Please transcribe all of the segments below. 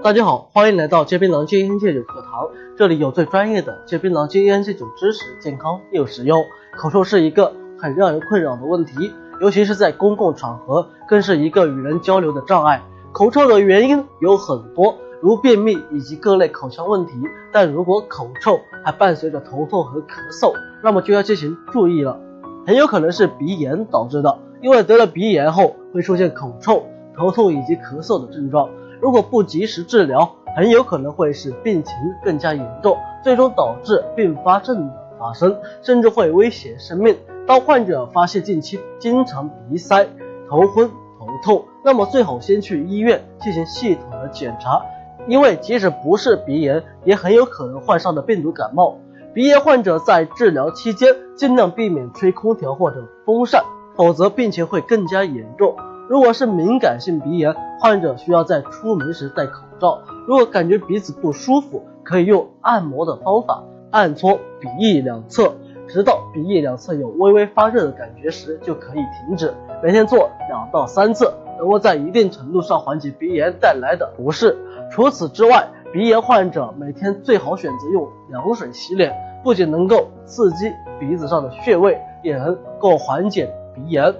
大家好，欢迎来到结槟榔戒烟戒酒课堂，这里有最专业的戒槟榔戒烟戒酒知识，健康又实用。口臭是一个很让人困扰的问题，尤其是在公共场合，更是一个与人交流的障碍。口臭的原因有很多，如便秘以及各类口腔问题，但如果口臭还伴随着头痛和咳嗽，那么就要进行注意了，很有可能是鼻炎导致的，因为得了鼻炎后会出现口臭、头痛以及咳嗽的症状，如果不及时治疗，很有可能会使病情更加严重，最终导致并发症的发生，甚至会威胁生命。当患者发现近期经常鼻塞、头昏、头痛，那么最好先去医院进行系统的检查，因为即使不是鼻炎，也很有可能患上的病毒感冒。鼻炎患者在治疗期间尽量避免吹空调或者风扇，否则病情会更加严重。如果是敏感性鼻炎，患者需要在出门时戴口罩。如果感觉鼻子不舒服，可以用按摩的方法按搓鼻翼两侧，直到鼻翼两侧有微微发热的感觉时就可以停止，每天做2到3次，能够在一定程度上缓解鼻炎带来的不适。除此之外，鼻炎患者每天最好选择用凉水洗脸，不仅能够刺激鼻子上的穴位，也能够缓解鼻炎。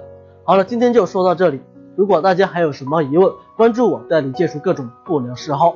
好了，今天就说到这里，如果大家还有什么疑问，关注我，带你戒除各种不良嗜好。